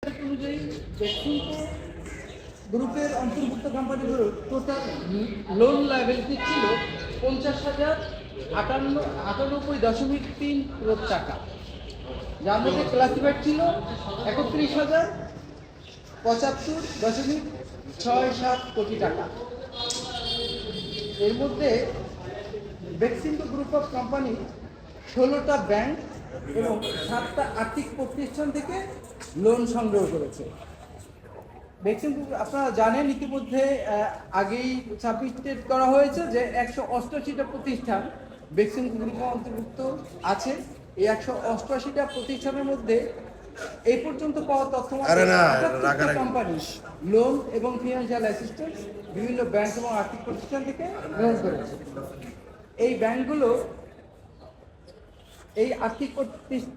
অনুযায়ী বেক্সিমকো গ্রুপের অন্তর্ভুক্ত কোম্পানিগুলোর টোটাল লোন লায়াবিলিটি ছিল 50,098.3 টাকা, যার মধ্যে ক্লাসিফাইড ছিল 31,075.67 কোটি টাকা। এর মধ্যে বেক্সিমকো গ্রুপ অফ কোম্পানি 16টা ব্যাংক এবং 7টা আর্থিক প্রতিষ্ঠান থেকে লোন সংগ্রহ করেছে। বেক্সিমকো আপনারা জানেন ইতিমধ্যে আগেই সাবমিটেড করা হয়েছে যে 188টা প্রতিষ্ঠান বেক্সিমকো গ্রুপে অন্তর্ভুক্ত আছে। এই 188টা প্রতিষ্ঠানের মধ্যে এই পর্যন্ত পাওয়া তথ্য মতে কোম্পানি লোন এবং ফিনান্সিয়াল অ্যাসিস্ট্যান্স বিভিন্ন ব্যাংক এবং আর্থিক প্রতিষ্ঠান থেকে গ্রহণ করেছে। এই ব্যাংকগুলো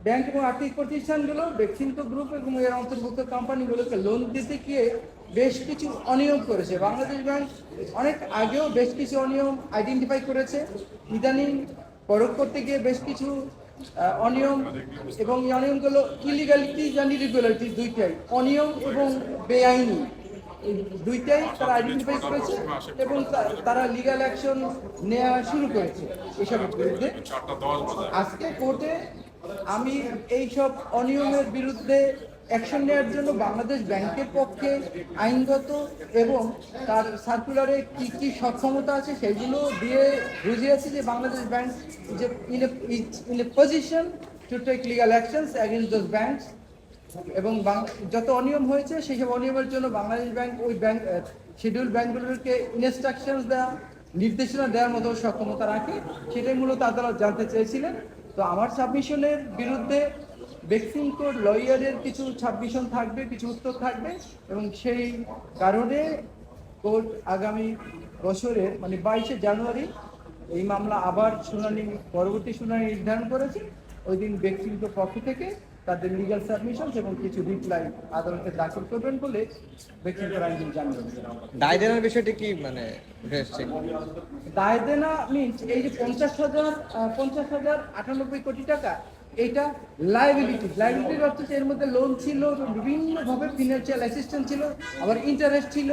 ব্যাংক এবং আর্থিক প্রতিষ্ঠানগুলো বেক্সিমকো গ্রুপ এবং এর অন্তর্ভুক্ত কোম্পানিগুলোকে লোন দিতে গিয়ে বেশ কিছু অনিয়ম করেছে। বাংলাদেশ ব্যাংক অনেক আগেও বেশ কিছু অনিয়ম আইডেন্টিফাই করেছে। ইদানিং পরখ করতে গিয়ে বেশ কিছু অনিয়ম, এবং এই অনিয়মগুলো ইলিগালিটিজ অ্যান্ড ইরেগুলারিটিজ দুইটাই, অনিয়ম এবং বেআইনি দুইটাই তারা আইডেন্টিফাই করেছে এবং তারা লিগ্যাল অ্যাকশন নেওয়া শুরু করেছে এসবের বিরুদ্ধে। আজকে কোর্টে আমি এইসব অনিয়মের বিরুদ্ধে অ্যাকশন নেওয়ার জন্য বাংলাদেশ ব্যাংকের পক্ষে আইনগত এবং তার সার্কুলারে কি কি সক্ষমতা আছে সেগুলো দিয়ে বুঝিয়েছি যে বাংলাদেশ ব্যাংক যে in a position to take legal actions against those banks, এবং যত অনিয়ম হয়েছে সেই সব অনিয়মের জন্য বাংলাদেশ ব্যাংক ওই ব্যাংক শিডিউল ব্যাংকগুলোকে ইনস্ট্রাকশনস দেওয়া, নির্দেশনা দেওয়ার মতো সক্ষমতা রাখে, সেটাই মূলত আদালত জানতে চেয়েছিলেন। তো আমার সাবমিশনের বিরুদ্ধে বেক্সিমকোর লয়ারের কিছু সাবমিশন থাকবে, কিছু উত্তর থাকবে, এবং সেই কারণে কোর্ট আগামী বছরের মানে 22শে জানুয়ারি এই মামলা আবার পরবর্তী শুনানি নির্ধারণ করেছে। ওই দিন বেক্সিমকোর পক্ষ থেকে তাদের লিগ্যাল সাবমিশন এবং কিছু রিপ্লাই আদালতে দাখিল করবেন বলে বেক্সিমকোর আইনজীবী জানিয়েছেন। দায় দেনার বিষয়টি কি মানে দায় দেনা মিনস এই যে 50,098 কোটি টাকা, এটা লাইবিলিটির অর্থ এর মধ্যে লোন ছিল, বিভিন্নভাবে ফিনান্সিয়াল অ্যাসিস্ট্যান্স ছিল, আবার ইন্টারেস্ট ছিল,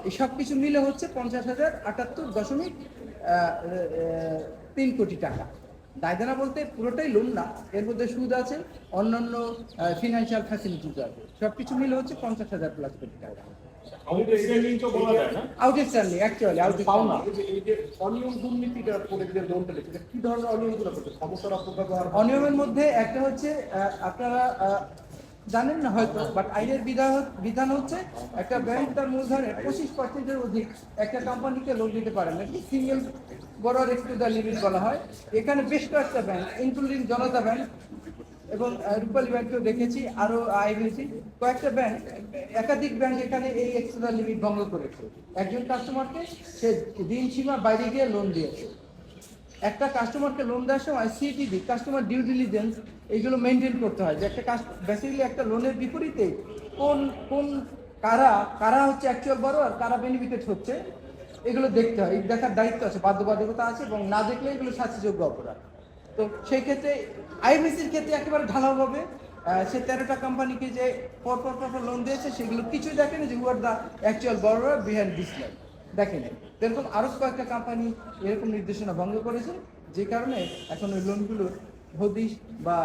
এই সব কিছু মিলে হচ্ছে 50,078.3 কোটি টাকা। দায় দেনা বলতে পুরোটাই লোন না, এর মধ্যে সুদ আছে, অন্যান্য ফিনান্সিয়াল ফ্যাসিলিটিস আছে, সব কিছু মিলে হচ্ছে 50,000+ কোটি টাকা। অনিয়মের মধ্যে একটা হচ্ছে, আপনারা জানেন না হয়তো, বাট আইনের বিধান হচ্ছে একটা ব্যাংক তার মূলধনের 25%-এর অধিক একটা কোম্পানিকে লোন দিতে পারে না, সিঙ্গেল বড়োর একটু দ্য লিমিট বলা হয়। এখানে বেশ কয়েকটা ব্যাংক ইনক্লুডিং জনতা ব্যাংক এবং রূপালী ব্যাংকেও দেখেছি, আরো আইবিসি কয়েকটা ব্যাংক, একাধিক ব্যাংক এখানে এই এক্সট্রা লিমিট ভঙ্গ করেছে। একজন কাস্টমারকে সে ঋণ সীমার বাইরে গিয়ে লোন দিয়েছে। একটা কাস্টমারকে লোন দেওয়ার সময় সিটিডি, কাস্টমার ডিউ ডিলিজেন্স, এইগুলো মেনটেন করতে হয় যে একটা বেসিক্যালি একটা লোনের বিপরীতে কোন কারা হচ্ছে অ্যাকচুয়াল বড়োয়ার, কারা বেনিফিটেড হচ্ছে, এগুলো দেখতে হয়, দেখার দায়িত্ব আছে, বাধ্যবাধকতা আছে, এবং না দেখলে এগুলো শাস্তিযোগ্য অপরাধ। তো সেই ক্ষেত্রে আইবিসির ক্ষেত্রে একেবারে ঢালাওভাবে সে 13টা কোম্পানিকে যে পরপর লোন দিয়েছে সেগুলো কিছুই দেখেনি যে হু আর দ্য অ্যাকচুয়াল বড়োয়ার বিহাইন্ড দিস লাইন, দেখেনি। এরকম আরো কয়েকটা কোম্পানি এরকম নির্দেশনা ভঙ্গ করেছে, যে কারণে এখন ওই লোনগুলোর হদিশ বা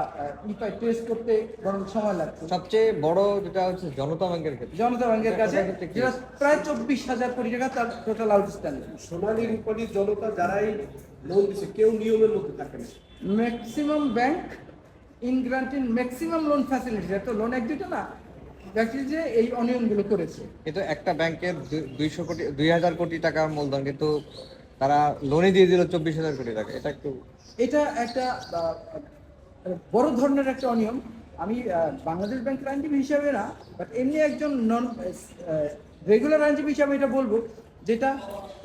ইপাই টেস্ট করতে বরং সময় লাগছে। সবচেয়ে বড় যেটা হচ্ছে জনতা ব্যাংকের কাছে যেটা প্রায় 24,000 কোটি টাকা তার টোটাল আউটস্ট্যান্ডিং। সোনালী রূপালী জনতা যারাই লোন দিচ্ছে কেউ নিয়মের মধ্যে থাকে না। Maximum bank in granting maximum loan facility, তো লোন এক দুটো না, যে এই অনিয়মগুলো করেছে। কিন্তু একটা ব্যাংকের 200 কোটি টাকার মূলধন, কিন্তু তারা লোনে দিয়ে দিল 24,000 কোটি টাকা। এটা একটা বড় ধরনের একটা অনিয়ম। আমি বাংলাদেশ ব্যাংকের আইনজীবী হিসাবে না, বাট এমনি একজন নন রেগুলার আইনজীবী হিসাবে এটা বলবো, যেটা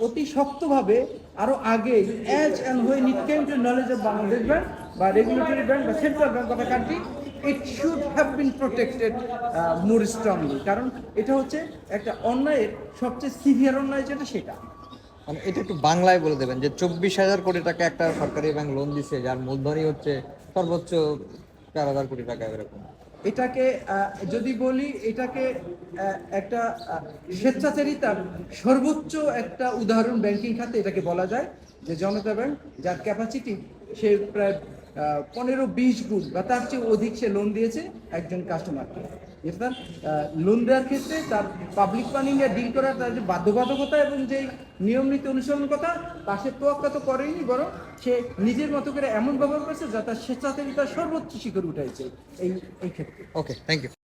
অতি শক্তভাবে আরো আগে as and when it came to knowledge of Bangladesh bank বা রেগুলেটরি ব্যাংক বা central bank of the country, it should have been protected more strongly. কারণ এটা হচ্ছে একটা অন্যায়ের সবচেয়ে সিভিয়ার অন্যায় যেটা, সেটা মানে এটা একটু বাংলায় বলে দেবেন যে 24,000 কোটি টাকা একটা সরকারি ব্যাংক লোন দিছে, যার মূলধনই হচ্ছে সর্বোচ্চ 4,000 কোটি টাকা এরকম। এটাকে যদি বলি এটাকে একটা স্বেচ্ছাচারিতার সর্বোচ্চ একটা উদাহরণ ব্যাংকিং খাতে এটাকে বলা যায়, যে জনতা ব্যাংক যার ক্যাপাসিটি সে প্রায় 15-20 গুণ বা তার চেয়ে অধিক সে লোন দিয়েছে একজন কাস্টমারকে। যেটা লোন দেওয়ার ক্ষেত্রে তার পাবলিক ফান্ডিং এ ডিল করার তার যে বাধ্যবাধকতা এবং যে নিয়ম নীতি অনুসরণ কথা তা সে তোয়াক্কা তো করেনি, বরং সে নিজের মতো করে এমন ব্যবহার করেছে যা তার স্বেচ্ছাচারিতার সর্বোচ্চ শিখর উঠাইছে এই ক্ষেত্রে। ওকে, থ্যাংক ইউ।